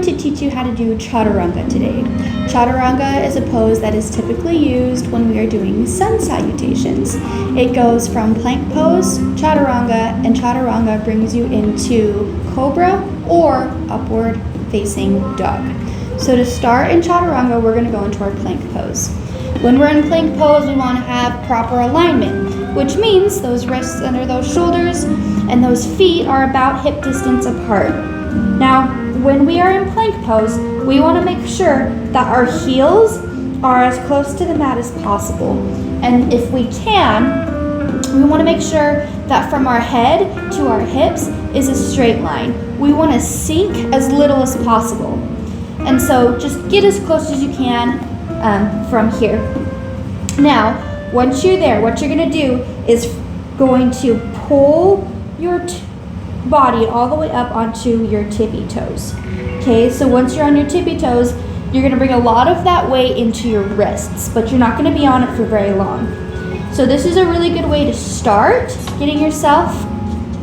going to teach you how to do Chaturanga today. Chaturanga is a pose that is typically used when we are doing sun salutations. It goes from plank pose, Chaturanga, and Chaturanga brings you into Cobra or upward facing dog. So to start in Chaturanga, we're going to go into our plank pose. When we're in plank pose, we want to have proper alignment, which means those wrists under those shoulders and those feet are about hip distance apart. Now, when we are in plank pose, we want to make sure that our heels are as close to the mat as possible. And if we can, we want to make sure that from our head to our hips is a straight line. We want to sink as little as possible. And so just get as close as you can from here. Now, once you're there, what you're going to do is going to pull your body all the way up onto your tippy toes. Okay, so once you're on your tippy toes, you're going to bring a lot of that weight into your wrists, but you're not going to be on it for very long. So this is a really good way to start getting yourself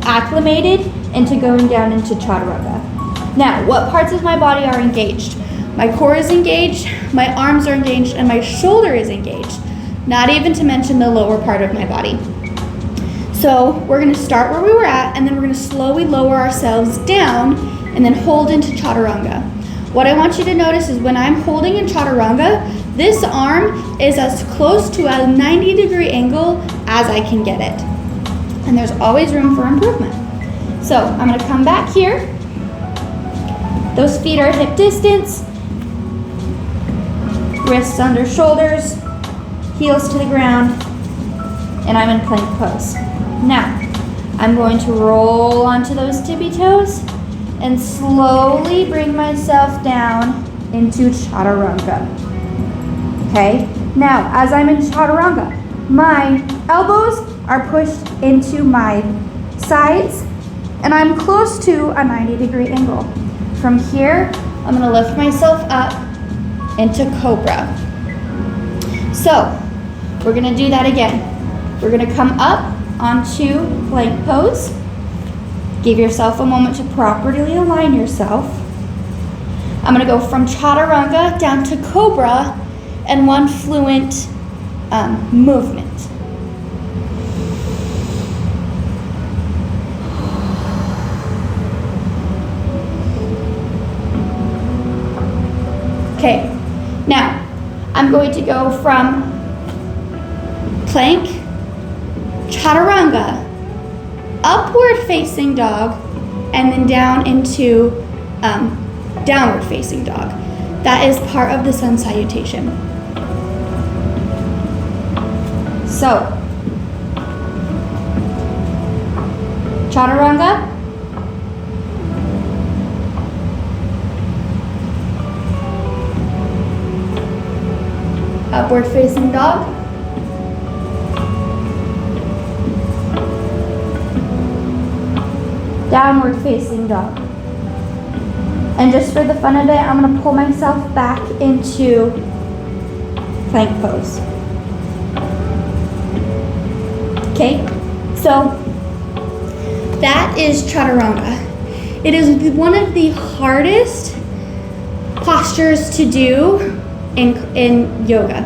acclimated into going down into Chaturanga. Now, what parts of my body are engaged? My core is engaged, my arms are engaged, and my shoulder is engaged. Not even to mention the lower part of my body. So we're going to start where we were at, and then we're going to slowly lower ourselves down and then hold into Chaturanga. What I want you to notice is when I'm holding in Chaturanga, this arm is as close to a 90-degree angle as I can get it. And there's always room for improvement. So I'm going to come back here. Those feet are hip distance. Wrists under shoulders. Heels to the ground. And I'm in plank pose. Now, I'm going to roll onto those tippy toes and slowly bring myself down into Chaturanga. Okay? Now, as I'm in Chaturanga, my elbows are pushed into my sides and I'm close to a 90-degree angle. From here, I'm going to lift myself up into Cobra. So, we're going to do that again. We're going to come up onto plank pose. Give yourself a moment to properly align yourself. I'm going to go from Chaturanga down to Cobra in one fluent movement. Okay, now I'm going to go from plank, Chaturanga, upward facing dog, and then down into downward facing dog. That is part of the sun salutation. So, Chaturanga, upward facing dog, downward facing dog. And just for the fun of it, I'm going to pull myself back into plank pose. Okay, so that is Chaturanga. It is one of the hardest postures to do in yoga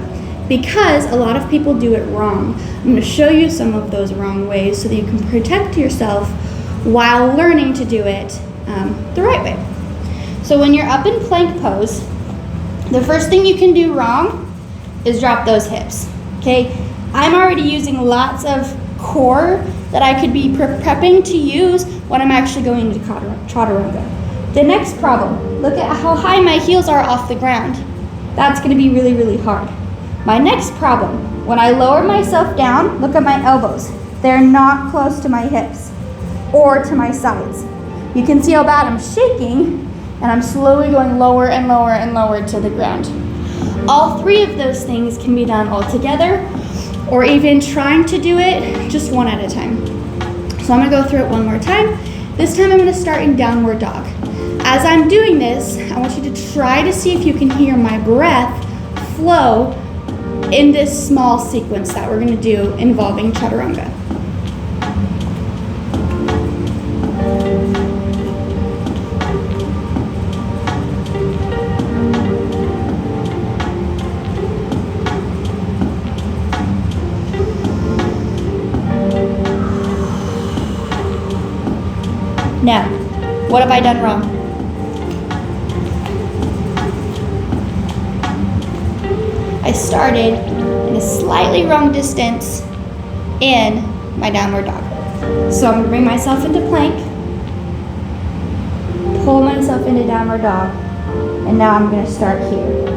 because a lot of people do it wrong. I'm going to show you some of those wrong ways so that you can protect yourself while learning to do it the right way. So when you're up in plank pose, the first thing you can do wrong is drop those hips, okay? I'm already using lots of core that I could be prepping to use when I'm actually going into Chaturanga. The next problem, look at how high my heels are off the ground. That's gonna be really, really hard. My next problem, when I lower myself down, look at my elbows. They're not close to my hips or to my sides. You can see how bad I'm shaking, and I'm slowly going lower and lower and lower to the ground. All three of those things can be done all together, or even trying to do it just one at a time. So I'm gonna go through it one more time. This time I'm gonna start in downward dog. As I'm doing this, I want you to try to see if you can hear my breath flow in this small sequence that we're gonna do involving Chaturanga. Now, what have I done wrong? I started in a slightly wrong distance in my downward dog. So I'm gonna bring myself into plank, pull myself into downward dog, and now I'm gonna start here.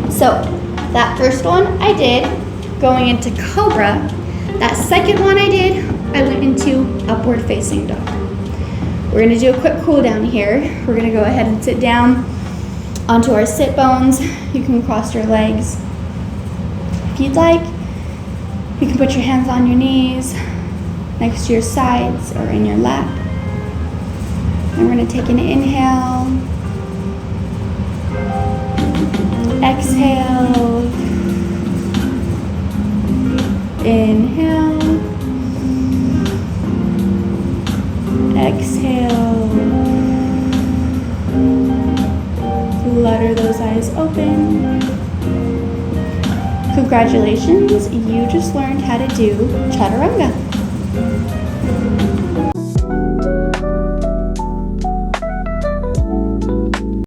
So that first one I did going into cobra. That second one I did, I went into upward facing dog. We're gonna do a quick cool down here. We're gonna go ahead and sit down onto our sit bones. You can cross your legs if you'd like. You can put your hands on your knees, next to your sides or in your lap. And we're gonna take an inhale. Exhale, inhale, exhale, flutter those eyes open. Congratulations, you just learned how to do Chaturanga.